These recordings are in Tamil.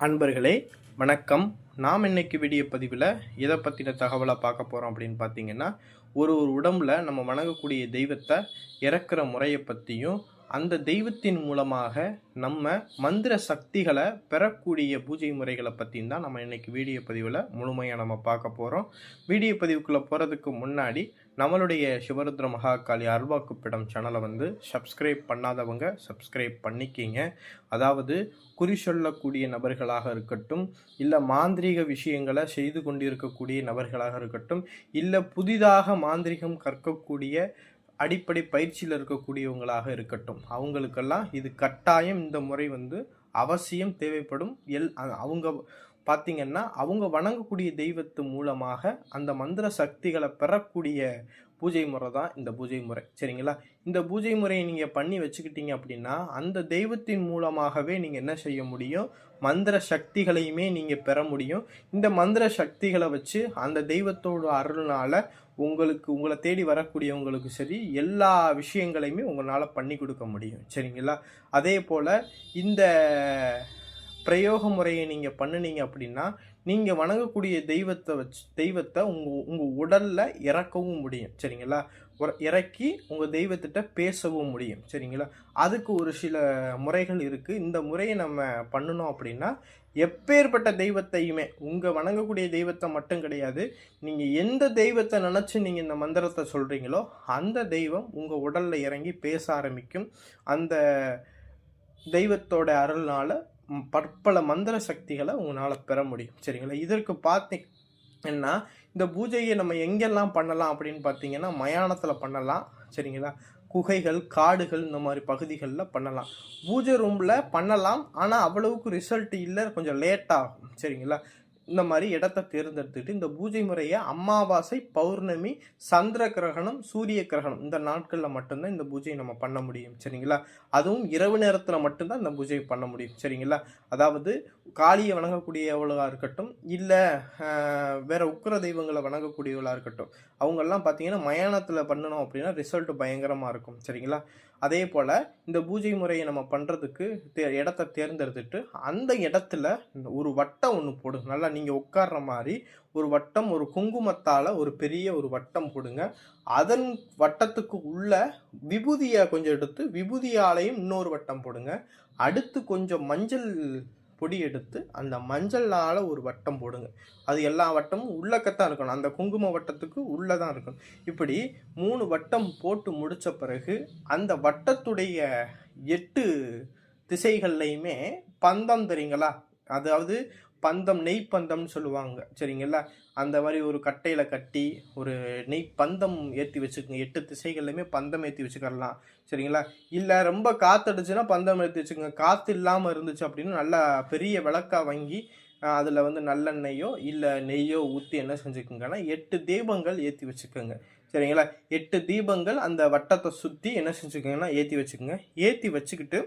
அன்பர்களே வணக்கம். நாம் இன்னைக்கு வீடியோ பதிவில் எதை பற்றின தகவலை பார்க்க போகிறோம் அப்படின்னு பார்த்தீங்கன்னா, ஒரு உடம்புல நம்ம வணங்கக்கூடிய தெய்வத்தை இறக்குற முறையை பற்றியும், அந்த தெய்வத்தின் மூலமாக நம்ம மந்திர சக்திகளை பெறக்கூடிய பூஜை முறைகளை பற்றியும் தான் நம்ம இன்னைக்கு வீடியோ பதிவில் முழுமையாக நம்ம பார்க்க போகிறோம். வீடியோ பதிவுக்குள்ளே போகிறதுக்கு முன்னாடி நம்மளுடைய சிவருத்ர மகாகாளி அருள்வாக்குப்பிடம் சேனலை சப்ஸ்கிரைப் பண்ணாதவங்க சப்ஸ்கிரைப் பண்ணிக்கிங்க. அதாவது குறி சொல்லக்கூடிய நபர்களாக இருக்கட்டும், இல்லை மாந்திரீக விஷயங்களை செய்து கொண்டிருக்கக்கூடிய நபர்களாக இருக்கட்டும், இல்லை புதிதாக மாந்திரிகம் கற்கக்கூடிய அடிப்படை பயிற்சியில் இருக்கக்கூடியவங்களாக இருக்கட்டும், அவங்களுக்கெல்லாம் இது கட்டாயம் இந்த முறை அவசியம் தேவைப்படும். அவங்க பார்த்திங்கன்னா அவங்க வணங்கக்கூடிய தெய்வத்து மூலமாக அந்த மந்திர சக்திகளை பெறக்கூடிய பூஜை முறை தான் இந்த பூஜை முறை. சரிங்களா? இந்த பூஜை முறையை நீங்கள் பண்ணி வச்சுக்கிட்டீங்க அப்படின்னா அந்த தெய்வத்தின் மூலமாகவே நீங்கள் என்ன செய்ய முடியும், மந்திர சக்திகளையுமே நீங்கள் பெற முடியும். இந்த மந்திர சக்திகளை வச்சு அந்த தெய்வத்தோட அருள்னால உங்களை தேடி வரக்கூடியவங்களுக்கு சரி எல்லா விஷயங்களையுமே உங்களால் பண்ணி கொடுக்க முடியும். சரிங்களா? அதே போல் இந்த பிரயோக முறையை நீங்கள் பண்ணினீங்க அப்படின்னா நீங்கள் வணங்கக்கூடிய தெய்வத்தை உங்கள் உடலில் இறக்கவும் முடியும். சரிங்களா? இறக்கி உங்கள் தெய்வத்திட்ட பேசவும் முடியும். சரிங்களா? அதுக்கு ஒரு சில முறைகள் இருக்குது. இந்த முறையை நம்ம பண்ணணும் அப்படின்னா எப்பேற்பட்ட தெய்வத்தையுமே, உங்கள் வணங்கக்கூடிய தெய்வத்தை மட்டும் கிடையாது, நீங்கள் எந்த தெய்வத்தை நினச்சி நீங்கள் இந்த மந்திரத்தை சொல்கிறீங்களோ அந்த தெய்வம் உங்கள் உடலில் இறங்கி பேச ஆரம்பிக்கும். அந்த தெய்வத்தோட அருள்னால பற்பல மந்திர சக்திகளை உங்களால் பெற முடியும். சரிங்களா? இதற்கு பார்த்தீங்கன்னா இந்த பூஜையை நம்ம எங்கெல்லாம் பண்ணலாம் அப்படின்னு பார்த்தீங்கன்னா, மயானத்தில் பண்ணலாம். சரிங்களா? குகைகள், காடுகள், இந்த மாதிரி பகுதிகளில் பண்ணலாம். பூஜை ரூமில் பண்ணலாம், ஆனால் அவ்வளவுக்கு ரிசல்ட் இல்லை, கொஞ்சம் லேட் ஆகும். சரிங்களா? இந்த மாதிரி இடத்த தேர்ந்தெடுத்துக்கிட்டு இந்த பூஜை முறையை அமாவாசை, பௌர்ணமி, சந்திர கிரகணம், சூரிய கிரகணம் இந்த நாட்களில் மட்டும்தான் இந்த பூஜையை நம்ம பண்ண முடியும். சரிங்களா? அதுவும் இரவு நேரத்தில் மட்டும்தான் இந்த பூஜையை பண்ண முடியும். சரிங்களா? அதாவது காளியை வணங்கக்கூடியவளாக இருக்கட்டும், இல்லை வேற உக்கிர தெய்வங்களை வணங்கக்கூடியவளாக இருக்கட்டும், அவங்கெல்லாம் பார்த்தீங்கன்னா மயானத்தில் பண்ணணும் அப்படின்னா ரிசல்ட் பயங்கரமாக இருக்கும். சரிங்களா? அதே போல் இந்த பூஜை முறையை நம்ம பண்ணுறதுக்கு இடத்த தேர்ந்தெடுத்துட்டு அந்த இடத்துல ஒரு வட்டம் ஒன்று போடுங்க. நல்லா நீங்கள் உட்கார்ற மாதிரி ஒரு வட்டம், ஒரு குங்குமத்தால் ஒரு பெரிய ஒரு வட்டம் போடுங்க. அதன் வட்டத்துக்கு உள்ள விபூதியை கொஞ்சம் எடுத்து விபூதியாலையும் இன்னொரு வட்டம் போடுங்க. அடுத்து கொஞ்சம் மஞ்சள் பொடி எடுத்து அந்த மஞ்சளால் ஒரு வட்டம் போடுங்க. அது எல்லா வட்டமும் உள்ளக்கத்தான் இருக்கணும், அந்த குங்கும வட்டத்துக்கு உள்ளதான் இருக்கணும். இப்படி 3 வட்டம் போட்டு முடித்த பிறகு அந்த வட்டத்துடைய 8 திசைகள்லையுமே பந்தம் தெரியுங்களா, அதாவது பந்தம், நெய் பந்தம்னு சொல்லுவாங்க. சரிங்களா? அந்த மாதிரி ஒரு கட்டையில் கட்டி ஒரு நெய் பந்தம் ஏற்றி வச்சுக்கோங்க. 8 திசைகள்லையுமே பந்தம் ஏற்றி வச்சுக்கலாம். சரிங்களா? இல்லை ரொம்ப காற்றடிச்சுன்னா பந்தம் ஏற்றி வச்சுக்கோங்க. காற்று இல்லாமல் இருந்துச்சு அப்படின்னு நல்லா பெரிய விளக்கா வாங்கி அதில் நல்லெண்ணெய்யோ இல்லை நெய்யோ ஊற்றி என்ன செஞ்சுக்கோங்கன்னா 8 தீபங்கள் ஏற்றி வச்சுக்கோங்க. சரிங்களா? 8 தீபங்கள் அந்த வட்டத்தை சுற்றி என்ன செஞ்சுக்கோங்கன்னா ஏற்றி வச்சுக்கோங்க. ஏற்றி வச்சுக்கிட்டு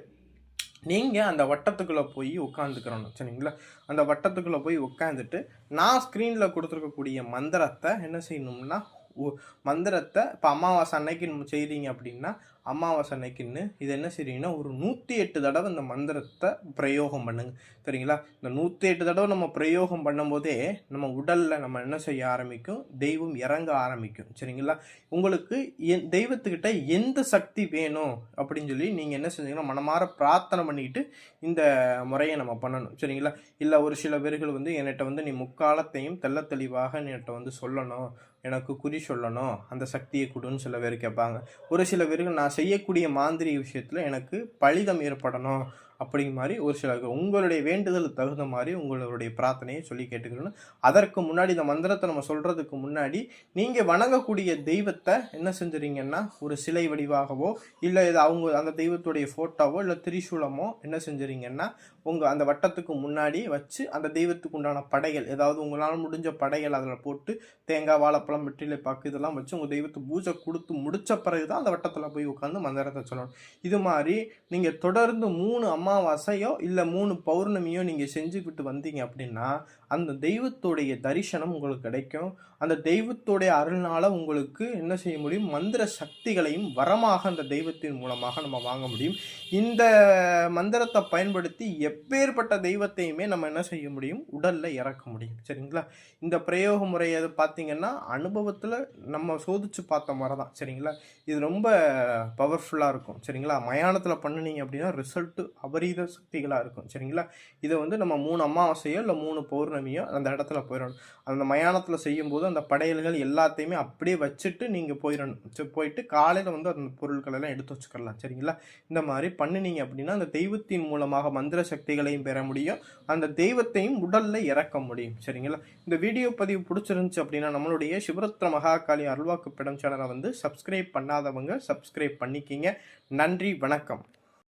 நீங்கள் அந்த வட்டத்துக்குள்ளே போய் உட்காந்துக்கிறணும். சரிங்களா? அந்த வட்டத்துக்குள்ளே போய் உட்காந்துட்டு நான் ஸ்க்ரீனில் கொடுத்துருக்கக்கூடிய மந்திரத்தை என்ன செய்யணும்னா, மந்திரத்தை இப்போ அமாவாசை அன்னைக்கு செய்கிறீங்க அப்படின்னா அமாவாசை அன்னைக்குன்னு இது என்ன செய்றீங்கன்னா ஒரு 108 தடவை இந்த மந்திரத்தை பிரயோகம் பண்ணுங்க. சரிங்களா? இந்த 108 தடவை நம்ம பிரயோகம் பண்ணும்போதே நம்ம உடலில் நம்ம என்ன செய்ய ஆரம்பிக்கும், தெய்வம் இறங்க ஆரம்பிக்கும். சரிங்களா? உங்களுக்கு தெய்வத்துக்கிட்ட எந்த சக்தி வேணும் அப்படின்னு சொல்லி நீங்கள் என்ன செஞ்சீங்கன்னா மனமாற பிரார்த்தனை பண்ணிக்கிட்டு இந்த முறையை நம்ம பண்ணணும். சரிங்களா? இல்லை ஒரு சில பேர்கள் என்கிட்ட நீ முக்காலத்தையும் தெள்ள தெளிவாக என்கிட்ட சொல்லணும், எனக்கு குறி சொல்லணும், அந்த சக்தியை கொடுன்னு சில பேர் கேட்பாங்க. ஒரு சில பேருக்கு நான் செய்யக்கூடிய மாந்திரிக விஷயத்தில் எனக்கு பலிதம் ஏற்படணும் அப்படிங்கிற மாதிரி ஒரு சில உங்களுடைய வேண்டுதல் தகுந்த மாதிரி உங்களுடைய பிரார்த்தனையை சொல்லி கேட்டுக்கணும். அதற்கு முன்னாடி இந்த மந்திரத்தை நம்ம சொல்கிறதுக்கு முன்னாடி நீங்கள் வணங்கக்கூடிய தெய்வத்தை என்ன செஞ்சுறீங்கன்னா ஒரு சிலை வடிவாகவோ இல்லை இது அவங்க அந்த தெய்வத்துடைய ஃபோட்டோவோ இல்லை திரிசூலமோ என்ன செஞ்சுறீங்கன்னா அந்த வட்டத்துக்கு முன்னாடி வச்சு அந்த தெய்வத்துக்கு உண்டான படைகள், ஏதாவது உங்களால் முடிஞ்ச படைகள் அதில் போட்டு தேங்காய், வாழைப்பழம், வெற்றிலை பாக்கு இதெல்லாம் வச்சு உங்கள் தெய்வத்துக்கு பூஜை கொடுத்து முடித்த பிறகு தான் அந்த வட்டத்தில் போய் உட்காந்து மந்திரத்தை சொல்லணும். இது மாதிரி நீங்கள் தொடர்ந்து 3 அமாவாசையோ இல்லை 3 பௌர்ணமியோ நீங்கள் செஞ்சுக்கிட்டு வந்தீங்க அப்படின்னா அந்த தெய்வத்துடைய தரிசனம் உங்களுக்கு கிடைக்கும். அந்த தெய்வத்துடைய அருள்னால உங்களுக்கு என்ன செய்ய முடியும், மந்திர சக்திகளையும் வரமாக அந்த தெய்வத்தின் மூலமாக நம்ம வாங்க முடியும். இந்த மந்திரத்தை பயன்படுத்தி எப்பேற்பட்ட தெய்வத்தையுமே நம்ம என்ன செய்ய முடியும், உடல்ல இறக்க முடியும். சரிங்களா? இந்த பிரயோக முறை அது பார்த்தீங்கன்னா, அனுபவத்துல நம்ம சோதிச்சு பார்த்த முறை தான். சரிங்களா? இது ரொம்ப பவர்ஃபுல்லா இருக்கும். சரிங்களா? மயானத்துல பண்ணுனீங்க அப்படின்னா, ரிசல்ட் அபரீத சக்திகளா இருக்கும். சரிங்களா? இத வந்து நம்ம 3 அமாவாசையோ, இல்ல 3 பௌர்ணமியோ அந்த இடத்துல போயிறணும். அந்த மயானத்துல செய்யும்போது அந்த படையல்கள் எல்லாத்தையுமே அப்படியே வச்சுட்டு நீங்க போயிறணும். போயிட்டு காலையில வந்து அந்த பொருட்கள் எல்லாம் எடுத்து வச்சுக்கலாம். சரிங்களா? இந்த மாதிரி பண்ணுனீங்க அப்படின்னா, அந்த தெய்வத்தின் மூலமாக மந்திர சக்திகளையும் பெற முடியும். அந்த தெய்வத்தையும் உடல்ல இறக்க முடியும். சரிங்களா? இந்த வீடியோ பதிவு பிடிச்சிருந்துச்சு அப்படின்னா, நம்மளுடைய சிவரத்ன மகாகாளி அருள்வாக்கு பீடம் சேனலை வந்து சப்ஸ்கிரைப் பண்ணாதவங்க சப்ஸ்கிரைப் பண்ணிக்கிங்க. நன்றி, வணக்கம்.